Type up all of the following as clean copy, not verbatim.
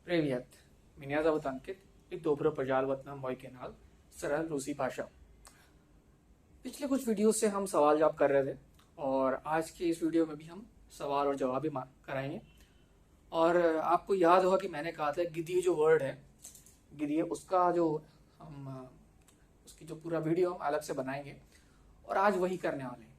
Привет! Меня зовут Анкит и добро пожаловать на мой канal सरल रूसी भाषा। पिछले कुछ वीडियो से हम सवाल जवाब कर रहे थे और आज के इस वीडियो में भी हम सवाल और जवाब भी कराएंगे। और आपको याद होगा कि मैंने कहा था गिद्दी जो वर्ड है, गिद्दी उसका जो हम उसकी जो पूरा वीडियो हम अलग से बनाएंगे और आज वही करने वाले हैं।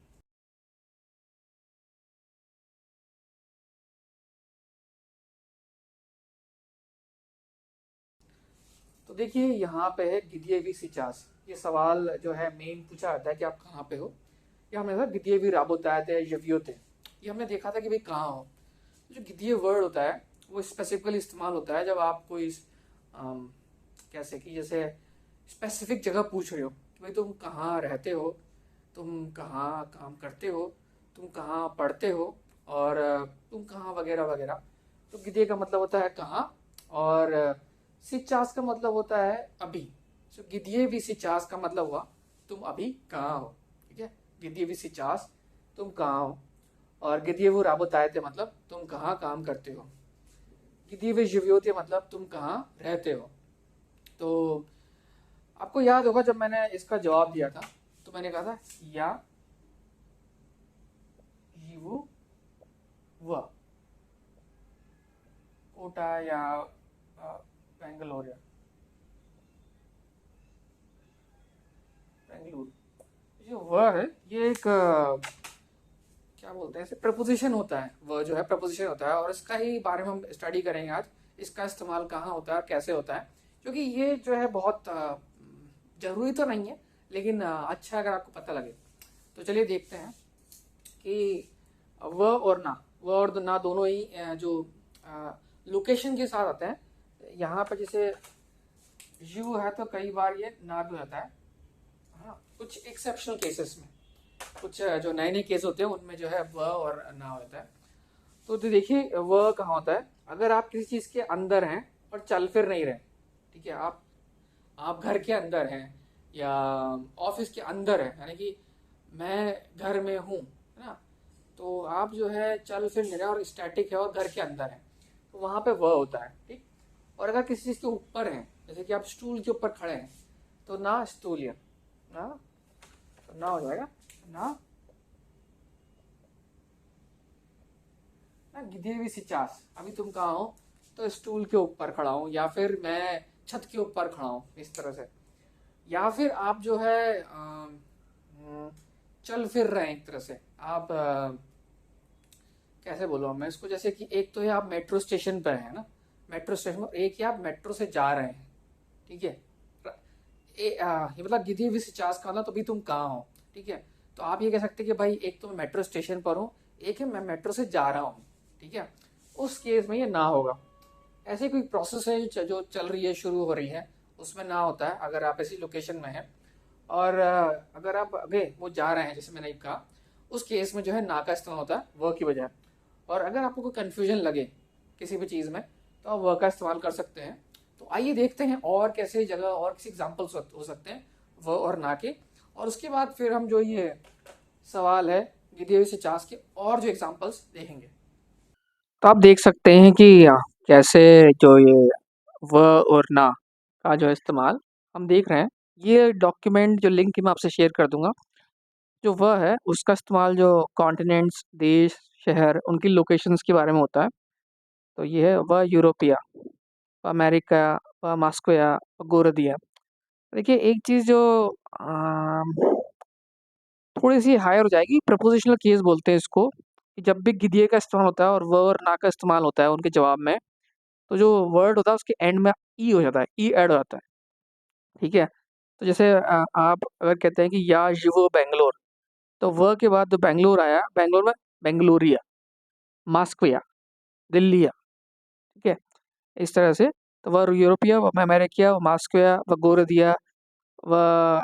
तो देखिए यहाँ पे है गिद्दी सिचास। ये सवाल जो है मेन पूछा जाता है कि आप कहाँ पे हो, या हमने था गिद्दी राबोतात है यवियोत है। ये हमने देखा था कि भाई कहाँ हो। जो गिद्दी वर्ड होता है वो स्पेसिफिकली इस्तेमाल होता है जब आप कोई कैसे कि जैसे स्पेसिफिक जगह पूछ रहे हो कि भाई तुम कहाँ रहते हो, तुम कहाँ काम करते हो, तुम कहाँ पढ़ते हो और तुम कहाँ वगैरह वगैरह। तो गिद्दी का मतलब होता है कहाँ, और सिचास का मतलब होता है अभी। सो गिद्दी भी सिचास का मतलब हुआ तुम अभी कहाँ हो। ठीक है, गिद्दी भी सिचास तुम कहाँ हो, और गिद्दी वो राबोतायते मतलब तुम कहाँ काम करते हो। गिद्दी वे जीवियोते मतलब तुम कहाँ रहते हो। तो आपको याद होगा जब मैंने इसका जवाब दिया था तो मैंने कहा था या जीवु व कोटा या बेंगलोर या बेंगलुरु। जो वह है ये एक क्या बोलते हैं इसे, प्रपोजिशन होता है। वह जो है प्रपोजिशन होता है और इसका ही बारे में हम स्टडी करेंगे आज। इसका इस्तेमाल कहाँ होता है और कैसे होता है, क्योंकि ये जो है बहुत जरूरी तो नहीं है लेकिन अच्छा अगर आपको पता लगे। तो चलिए देखते हैं कि व और ना, व और ना दोनों ही जो लोकेशन के साथ आते हैं। यहाँ पर जैसे यू है तो कई बार ये ना भी होता है। हाँ, कुछ एक्सेप्शनल केसेस में, कुछ जो नए नए केस होते हैं उनमें जो है व और ना होता है। तो देखिए व कहाँ होता है अगर आप किसी चीज़ के अंदर हैं और चल फिर नहीं रहे। ठीक है, आप घर के अंदर हैं या ऑफिस के अंदर है, यानी कि मैं घर में हूँ, है ना। तो आप जो है चल फिर नहीं रहे और स्टैटिक है और घर के अंदर है, तो वहाँ पे वह होता है। ठीक, और अगर किसी चीज़ के ऊपर हैं, जैसे कि आप स्टूल के ऊपर खड़े हैं, तो ना स्टूलिया ना, तो ना हो जाएगा ना ना गिद्दी भी सिचास। अभी तुम कहाँ हो, तो स्टूल के ऊपर खड़ा हूँ या फिर मैं छत के ऊपर खड़ा हूँ, इस तरह से। या फिर आप जो है चल फिर रहे हैं एक तरह से। आप कैसे बोलूँ मैं इसको, जैसे कि एक तो है आप मेट्रो स्टेशन पर हैं ना, मेट्रो स्टेशन पर, एक ही आप मेट्रो से जा रहे हैं। ठीक है, ये मतलब गिद्दी भी सिचास का मतलब तो भी तुम कहाँ हो। ठीक है, तो आप ये कह सकते हैं कि भाई एक तो मैं मेट्रो स्टेशन पर हूँ, एक है मैं मेट्रो से जा रहा हूँ। ठीक है, उस केस में ये ना होगा। ऐसी कोई प्रोसेस है जो चल रही है, शुरू हो रही है, उसमें ना होता है अगर आप ऐसी लोकेशन में हैं। और अगर आप आगे वो जा रहे हैं, जैसे मैंने कहा, उस केस में जो है ना का इस्तेमाल होता है व की बजाय। और अगर आपको कोई कन्फ्यूजन लगे किसी भी चीज़ में तो आप व का इस्तेमाल कर सकते हैं। तो आइए देखते हैं और कैसे जगह और किसी एग्जाम्पल्स हो सकते हैं व और ना के। और उसके बाद फिर हम जो ये सवाल है गिद्दी से चास के और जो एग्जाम्पल्स देखेंगे। तो आप देख सकते हैं कि कैसे जो ये व और ना का जो इस्तेमाल हम देख रहे हैं। ये डॉक्यूमेंट जो लिंक मैं आपसे शेयर कर दूंगा, जो वह है उसका इस्तेमाल जो कॉन्टिनेंट्स, देश, शहर, उनकी लोकेशंस के बारे में होता है। तो ये है वह यूरोपिया, वह अमेरिका, वह मॉस्कोया, वह गोरदिया। देखिए एक चीज़ जो अम, थोड़ी सी हायर हो जाएगी, प्रपोजिशनल केस बोलते हैं इसको, कि जब भी गिद्दी का इस्तेमाल होता है और व और ना का इस्तेमाल होता है उनके जवाब में, तो जो वर्ड होता है उसके एंड में ई हो जाता है, ई ऐड हो जाता है। ठीक है, तो जैसे आप अगर कहते हैं कि या युव बेंगलोर, तो व के बाद जो बेंगलोर आया, बेंगलोर में बेंगलोरिया, मॉस्कोया, दिल्लिया। ठीक है, इस तरह से। तो वह यूरोपिया, वह अमेरिकिया, वह मॉस्कोया, वह गोरदिया, वह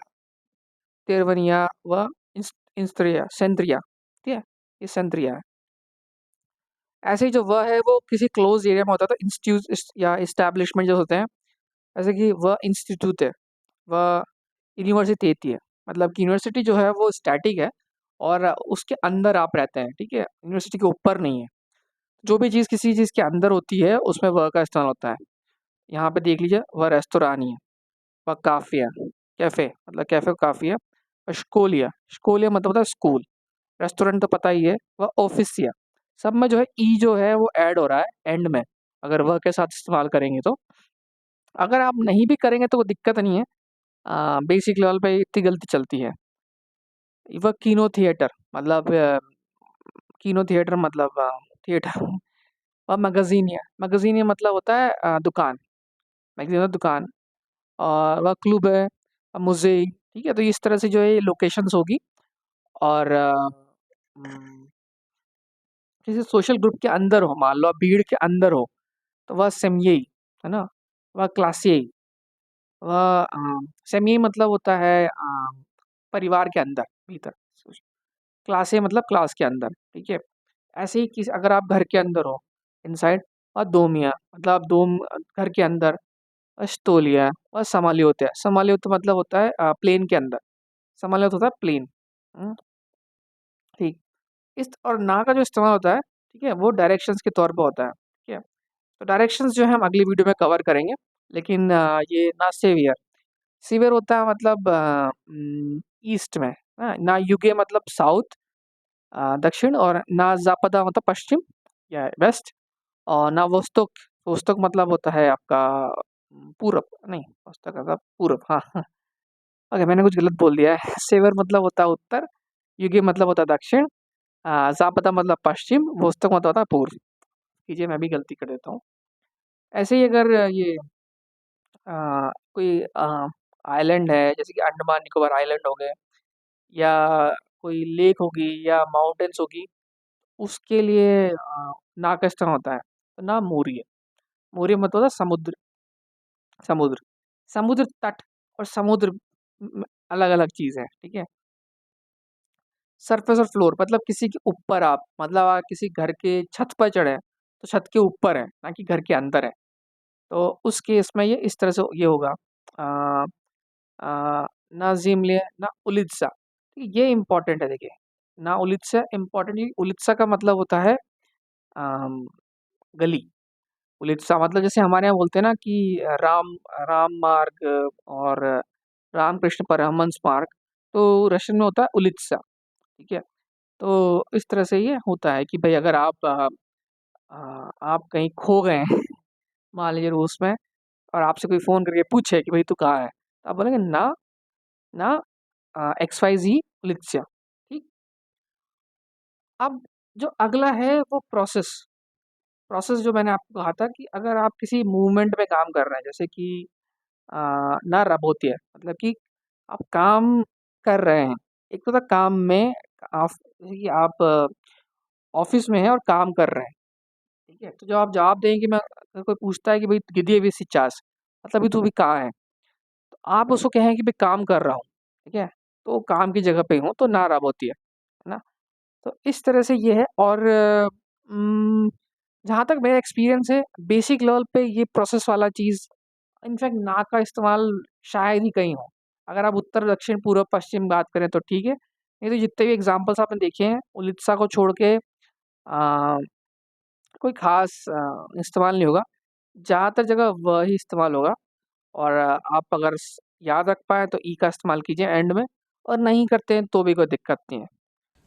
तेरवनिया, वह इंस्त्रिया सेंट्रिया। ठीक है, ये सेंट्रिया है। ऐसे ही जो वह है वो किसी क्लोज एरिया में होता था, इंस्टीट्यूट या इस्टेब्लिशमेंट जो होते हैं। जैसे कि वह इंस्टीट्यूट है, वह यूनिवर्सिटी है। मतलब कि यूनिवर्सिटी जो है वो स्टैटिक है और उसके अंदर आप रहते हैं। ठीक है, यूनिवर्सिटी के ऊपर नहीं है। जो भी चीज़ किसी चीज़ के अंदर होती है उसमें वह का इस्तेमाल होता है। यहाँ पे देख लीजिए, वह रेस्तोरां नहीं है, वह काफ़ी है, कैफ़े मतलब कैफ़े काफ़ी है। और स्कोलिया, स्कोलिया मतलब होता है स्कूल। रेस्टोरेंट तो पता ही है, वह ऑफिसिया। सब में जो है ई जो है वो ऐड हो रहा है एंड में, अगर वह के साथ इस्तेमाल करेंगे तो। अगर आप नहीं भी करेंगे तो कोई दिक्कत नहीं है, बेसिक लेवल पे इतनी गलती चलती है। वह कीनो थिएटर मतलब कीनो थिएटर मतलब थिएटर। और मैगजीनिया मतलब होता है दुकान, मैगजीन दुकान। और वह क्लब है, मुझे, ठीक है। तो इस तरह से जो है लोकेशंस होगी। और हम्म, किसी सोशल ग्रुप के अंदर हो, मान लो आप भीड़ के अंदर हो, तो वह सेम्यई है ना, वह क्लासियई, वह सेम्यई मतलब होता है परिवार के अंदर, भीतर। क्लासे मतलब क्लास के अंदर, ठीक है। ऐसे ही किस अगर आप घर के अंदर हो, इनसाइड, और दोमिया मतलब आप दोम घर के अंदर, अस्तोलिया और समालियोत है। समालियोत मतलब होता है प्लेन के अंदर, समालियोत होता है प्लेन। ठीक। इस और ना का जो इस्तेमाल होता है, ठीक है, वो डायरेक्शंस के तौर पे होता है, ठीक है। तो डायरेक्शंस जो है हम अगली वीडियो में कवर करेंगे। लेकिन ये ना सेवियर, सीवियर होता है मतलब ईस्ट में, ना युगे मतलब साउथ, दक्षिण, और ना जापदा मतलब पश्चिम या वेस्ट, और ना वोस्तोक, वोस्तोक मतलब होता है आपका पूरब, नहीं वोस्तोक मतलब पूरब, हाँ हाँ। ओके, मैंने कुछ गलत बोल दिया है। सेवर मतलब होता है उत्तर, युगे मतलब होता है दक्षिण, जापदा मतलब पश्चिम, वोस्तोक मतलब होता है पूर्व। कीजिए, मैं भी गलती कर देता हूँ। ऐसे ही अगर ये कोई आइलैंड है, जैसे कि अंडमान निकोबार आइलैंड हो गए, या कोई लेक होगी या माउंटेन्स होगी, उसके लिए ना का इस्तेमाल होता है। तो ना मूरी, मूरी मतलब होता है समुद्र, समुद्र, समुद्र तट और समुद्र अलग अलग चीज है, ठीक है। सरफेस और फ्लोर मतलब किसी के ऊपर, आप मतलब आप किसी घर के छत पर चढ़े तो छत के ऊपर है, ना कि घर के अंदर है। तो उस केस में ये इस तरह से ये होगा, आ, ना जिमले ना उलित्सा। ये इंपॉर्टेंट है, देखिए, ना उलित्सा इंपॉर्टेंट। उलित्सा का मतलब होता है आम, गली। उलित्सा मतलब जैसे हमारे यहाँ बोलते हैं ना कि राम राम मार्ग और रामकृष्ण परमहंस मार्ग, तो रशियन में होता है उलित्सा, ठीक है। तो इस तरह से ये होता है कि भाई अगर आप कहीं खो गए हैं, मान लीजिए रूस में, और आपसे कोई फ़ोन करके पूछे कि भाई तू कहाँ है, तो आप बोलेंगे ना, ना XYZ लित्या, ठीक। अब जो अगला है वो प्रोसेस, प्रोसेस जो मैंने आपको कहा था कि अगर आप किसी मूवमेंट में काम कर रहे हैं, जैसे कि ना रब होती है मतलब कि आप काम कर रहे हैं। एक तो था काम में, आप जैसे कि आप ऑफिस में हैं और काम कर रहे हैं, ठीक है। तो जब आप जवाब देंगे, मैं अगर कोई पूछता है कि भाई गिदिए भी सिचास मतलब अभी तू अभी कहाँ है, तो आप उसको कहें कि भाई काम कर रहा हूँ, ठीक है। तो काम की जगह पे हूँ, तो ना रब होती है ना। तो इस तरह से ये है। और जहाँ तक मेरा एक्सपीरियंस है, बेसिक लेवल पे ये प्रोसेस वाला चीज़, इनफैक्ट ना का इस्तेमाल शायद ही कहीं हो। अगर आप उत्तर दक्षिण पूर्व पश्चिम बात करें तो ठीक है, नहीं तो जितने भी एग्जाम्पल्स आपने देखे हैं उलित्सा को छोड़ के कोई खास इस्तेमाल नहीं होगा। ज़्यादातर जगह वही इस्तेमाल होगा। और आप अगर याद रख पाए तो ई का इस्तेमाल कीजिए एंड में, और नहीं करते हैं तो भी कोई दिक्कत नहीं है।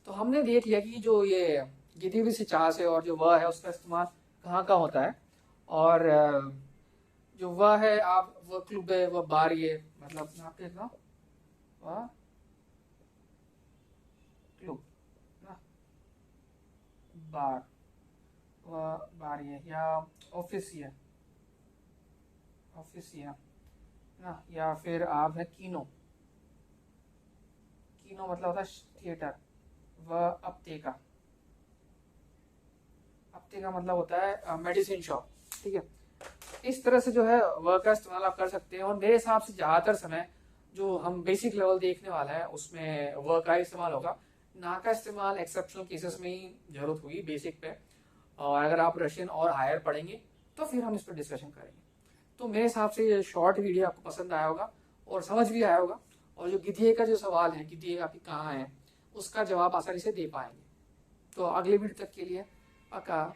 तो हमने देख लिया कि जो ये गिरी हुई सिचास है और जो वह है उसका इस्तेमाल कहाँ कहाँ होता है। और जो वह है, आप वह क्लुब है, वह बार, ये मतलब मैं आपके लिख रहा हूँ, वह क्लुब ना, बार, वह बार ये, या ऑफिस ये, ऑफिस ये ना, या फिर आप है कीनो, कीनो मतलब होता है थिएटर, वह अपते का, अपते का मतलब होता है मेडिसिन शॉप, ठीक है। इस तरह से जो है वर्ड का इस्तेमाल आप कर सकते हैं। और मेरे हिसाब से ज़्यादातर समय जो हम बेसिक लेवल देखने वाला है उसमें वर्ड का इस्तेमाल होगा। ना का इस्तेमाल एक्सेप्शनल केसेस में ही जरूरत होगी बेसिक पे। और अगर आप रशियन और हायर पढ़ेंगे तो फिर हम इस पर डिस्कशन करेंगे। तो मेरे हिसाब से ये शॉर्ट वीडियो आपको पसंद आया होगा और समझ भी आया होगा। और जो गिधिये का जो सवाल है, गिधिये आपकी कहाँ है, उसका जवाब आसानी से दे पाएंगे। तो अगले वीडियो तक के लिए पक्का।